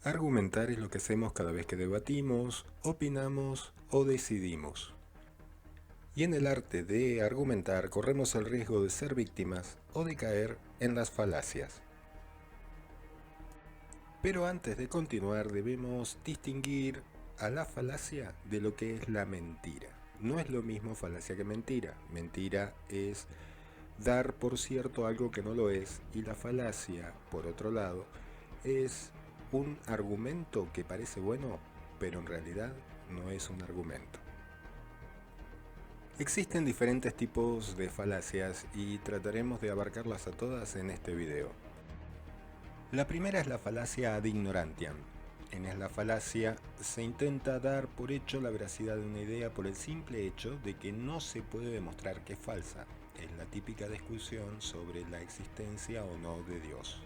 Argumentar es lo que hacemos cada vez que debatimos, opinamos o decidimos. Y en el arte de argumentar corremos el riesgo de ser víctimas o de caer en las falacias. Pero antes de continuar debemos distinguir a la falacia de lo que es la mentira. No es lo mismo falacia que mentira. Mentira es dar por cierto algo que no lo es, y la falacia, por otro lado, es un argumento que parece bueno, pero en realidad no es un argumento. Existen diferentes tipos de falacias y trataremos de abarcarlas a todas en este video. La primera es la falacia ad ignorantiam. En la falacia se intenta dar por hecho la veracidad de una idea por el simple hecho de que no se puede demostrar que es falsa. Es la típica discusión sobre la existencia o no de Dios.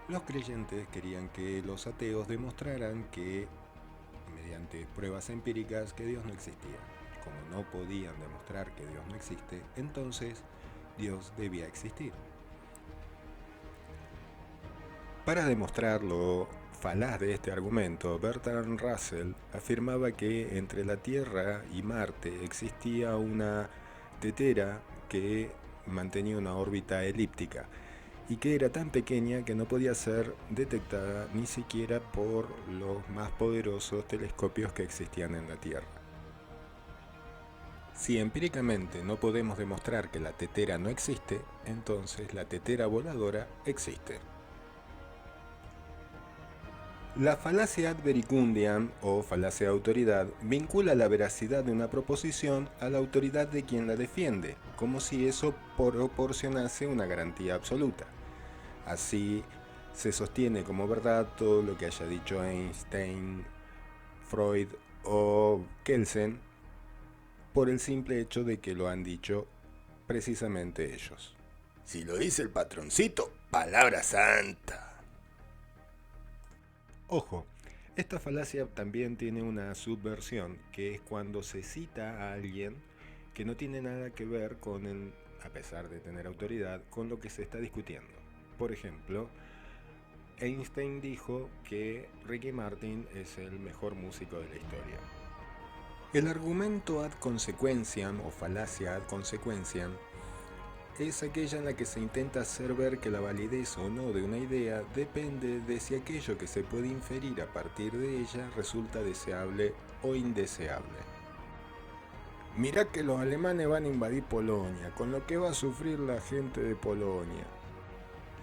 Los creyentes querían que los ateos demostraran que, mediante pruebas empíricas, que Dios no existía. Como no podían demostrar que Dios no existe, entonces Dios debía existir. Para demostrar lo falaz de este argumento, Bertrand Russell afirmaba que entre la Tierra y Marte existía una tetera que mantenía una órbita elíptica y que era tan pequeña que no podía ser detectada ni siquiera por los más poderosos telescopios que existían en la Tierra. Si empíricamente no podemos demostrar que la tetera no existe, entonces la tetera voladora existe. La falacia ad vericundiam o falacia de autoridad vincula la veracidad de una proposición a la autoridad de quien la defiende, como si eso proporcionase una garantía absoluta. Así se sostiene como verdad todo lo que haya dicho Einstein, Freud o Kelsen por el simple hecho de que lo han dicho precisamente ellos. Si lo dice el patroncito, palabra santa. Ojo, esta falacia también tiene una subversión, que es cuando se cita a alguien que no tiene nada que ver con a pesar de tener autoridad, con lo que se está discutiendo. Por ejemplo, Einstein dijo que Ricky Martin es el mejor músico de la historia. El argumento ad consequentiam o falacia ad consequentiam es aquella en la que se intenta hacer ver que la validez o no de una idea depende de si aquello que se puede inferir a partir de ella resulta deseable o indeseable. Mirá que los alemanes van a invadir Polonia, con lo que va a sufrir la gente de Polonia.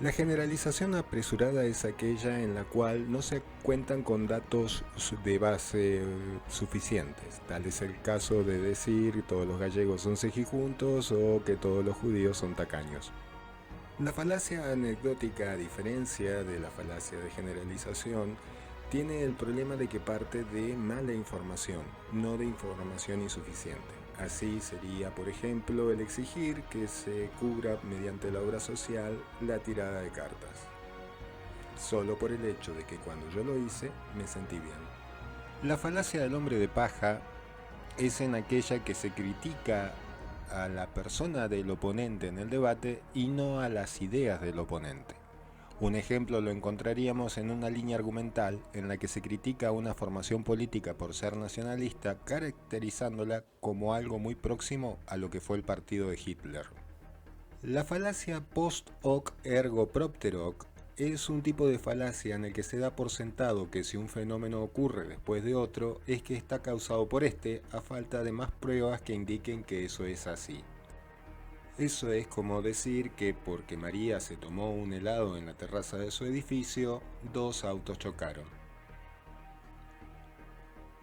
La generalización apresurada es aquella en la cual no se cuentan con datos de base suficientes. Tal es el caso de decir todos los gallegos son cejijuntos o que todos los judíos son tacaños. La falacia anecdótica, a diferencia de la falacia de generalización, tiene el problema de que parte de mala información, no de información insuficiente. Así sería, por ejemplo, el exigir que se cubra mediante la obra social la tirada de cartas, solo por el hecho de que cuando yo lo hice me sentí bien. La falacia del hombre de paja es en aquella que se critica a la persona del oponente en el debate y no a las ideas del oponente. Un ejemplo lo encontraríamos en una línea argumental en la que se critica a una formación política por ser nacionalista, caracterizándola como algo muy próximo a lo que fue el partido de Hitler. La falacia post hoc ergo propter hoc es un tipo de falacia en el que se da por sentado que si un fenómeno ocurre después de otro, es que está causado por este, a falta de más pruebas que indiquen que eso es así. Eso es como decir que porque María se tomó un helado en la terraza de su edificio, dos autos chocaron.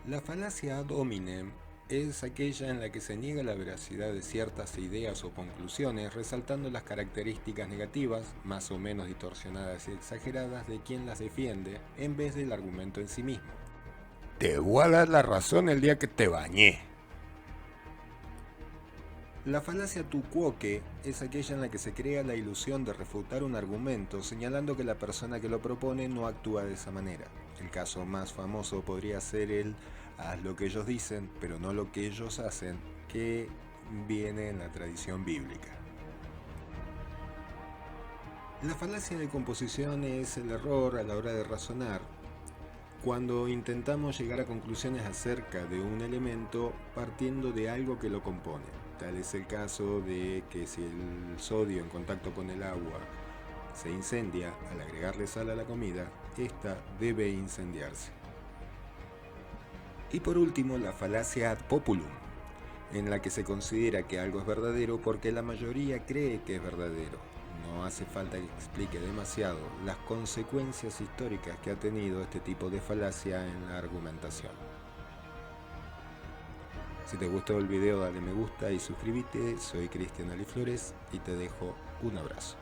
La falacia ad hominem es aquella en la que se niega la veracidad de ciertas ideas o conclusiones, resaltando las características negativas, más o menos distorsionadas y exageradas, de quien las defiende, en vez del argumento en sí mismo. Te voy a dar la razón el día que te bañé. La falacia tu quoque es aquella en la que se crea la ilusión de refutar un argumento, señalando que la persona que lo propone no actúa de esa manera. El caso más famoso podría ser el haz lo que ellos dicen, pero no lo que ellos hacen, que viene en la tradición bíblica. La falacia de composición es el error a la hora de razonar cuando intentamos llegar a conclusiones acerca de un elemento partiendo de algo que lo compone. Tal es el caso de que si el sodio en contacto con el agua se incendia al agregarle sal a la comida, esta debe incendiarse. Y por último, la falacia ad populum, en la que se considera que algo es verdadero porque la mayoría cree que es verdadero. No hace falta que explique demasiado las consecuencias históricas que ha tenido este tipo de falacia en la argumentación. Si te gustó el video, dale me gusta y suscríbete. Soy Cristian Ali Flores y te dejo un abrazo.